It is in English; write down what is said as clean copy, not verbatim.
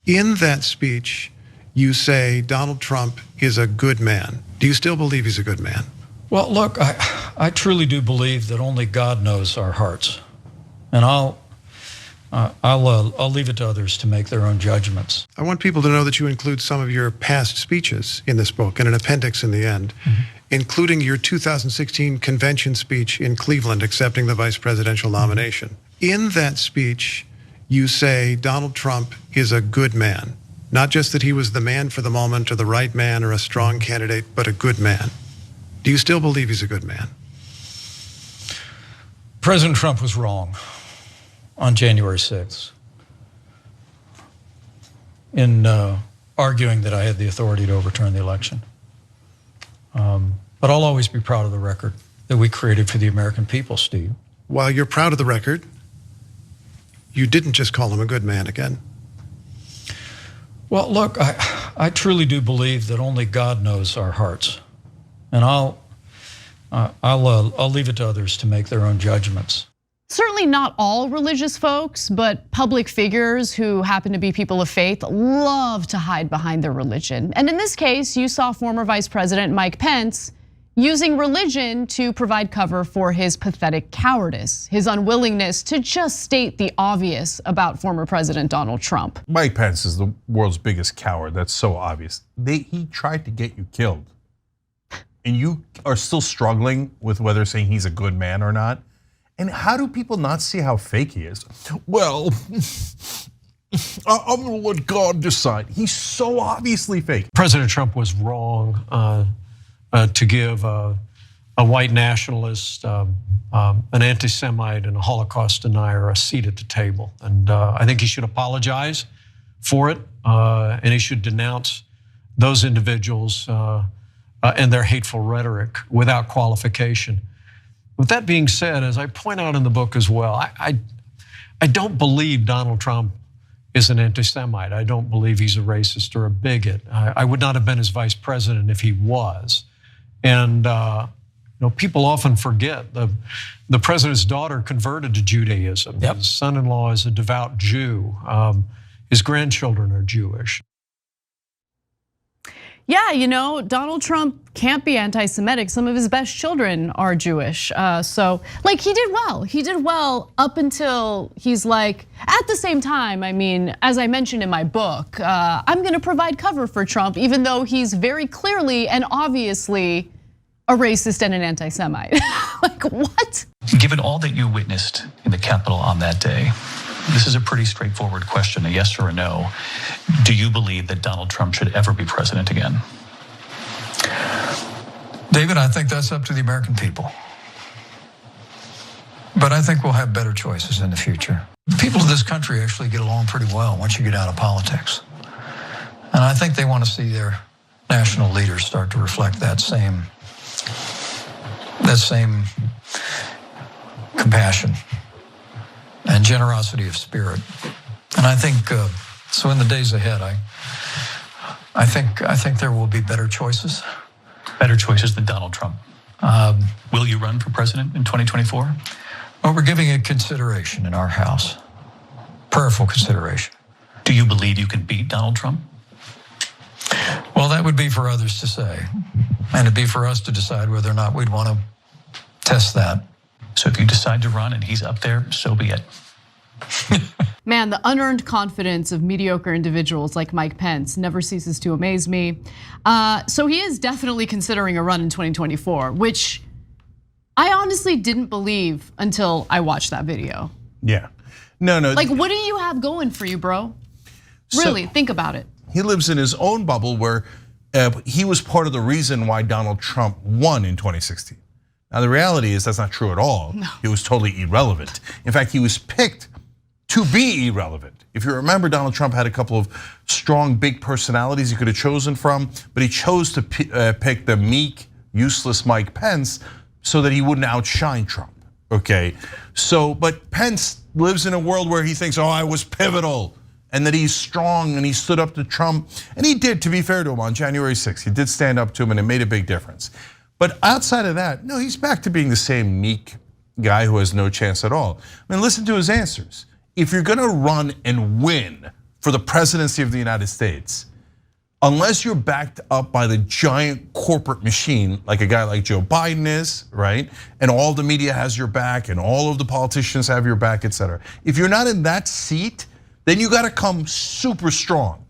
In that speech, you say Donald Trump is a good man. Do you still believe he's a good man? Well, look, I truly do believe that only God knows our hearts, and I'll leave it to others to make their own judgments. I want people to know that you include some of your past speeches in this book and an appendix in the end, including your 2016 convention speech in Cleveland accepting the vice presidential nomination. In that speech, you say Donald Trump is a good man, not just that he was the man for the moment or the right man or a strong candidate, but a good man. Do you still believe he's a good man? President Trump was wrong on January 6th in arguing that I had the authority to overturn the election. But I'll always be proud of the record that we created for the American people, Steve. While you're proud of the record, you didn't just call him a good man again. Well, look, I truly do believe that only God knows our hearts, and I'll leave it to others to make their own judgments. Certainly not all religious folks, but public figures who happen to be people of faith love to hide behind their religion. And in this case, you saw former Vice President Mike Pence using religion to provide cover for his pathetic cowardice, his unwillingness to just state the obvious about former President Donald Trump. Mike Pence is the world's biggest coward. That's so obvious. He tried to get you killed. And you are still struggling with whether saying he's a good man or not. And how do people not see how fake he is? Well, I'm gonna let God decide. He's so obviously fake. President Trump was wrong to give a white nationalist, an anti-Semite, and a Holocaust denier a seat at the table. And I think he should apologize for it, and he should denounce those individuals and their hateful rhetoric without qualification. With that being said, as I point out in the book as well, I don't believe Donald Trump is an anti-Semite. I don't believe he's a racist or a bigot. I would not have been his vice president if he was. And people often forget the president's daughter converted to Judaism. Yep. His son-in-law is a devout Jew. His grandchildren are Jewish. Yeah, Donald Trump can't be anti-Semitic. Some of his best children are Jewish. So like he did well. He did well up until he's like, at the same time, I mean, as I mentioned in my book, I'm gonna provide cover for Trump, even though he's very clearly and obviously a racist and an anti-Semite. Like what? Given all that you witnessed in the Capitol on that day, this is a pretty straightforward question, a yes or a no. Do you believe that Donald Trump should ever be president again? David, I think that's up to the American people. But I think we'll have better choices in the future. People of this country actually get along pretty well once you get out of politics. And I think they want to see their national leaders start to reflect that same compassion and generosity of spirit. And I think, so in the days ahead, I think there will be better choices. Better choices than Donald Trump. Will you run for president in 2024? Well, we're giving it consideration in our House. Prayerful consideration. Do you believe you can beat Donald Trump? Well, that would be for others to say. And it'd be for us to decide whether or not we'd want to test that. So if you decide to run and he's up there, so be it. Man, the unearned confidence of mediocre individuals like Mike Pence never ceases to amaze me. So he is definitely considering a run in 2024, which I honestly didn't believe until I watched that video. Yeah, no. Like, what do you have going for you, bro? Really, think about it. He lives in his own bubble where he was part of the reason why Donald Trump won in 2016. Now, the reality is that's not true at all. No. He was totally irrelevant. In fact, he was picked to be irrelevant. If you remember, Donald Trump had a couple of strong, big personalities he could have chosen from, but he chose to pick the meek, useless Mike Pence so that he wouldn't outshine Trump, okay? So, but Pence lives in a world where he thinks, I was pivotal, and that he's strong and he stood up to Trump. And he did, to be fair to him, on January 6th. He did stand up to him and it made a big difference. But outside of that, no, he's back to being the same meek guy who has no chance at all. I mean, listen to his answers. If you're gonna run and win, for the presidency of the United States, unless you're backed up by the giant corporate machine, like a guy like Joe Biden is, right? And all the media has your back and all of the politicians have your back, et cetera. If you're not in that seat, then you gotta come super strong.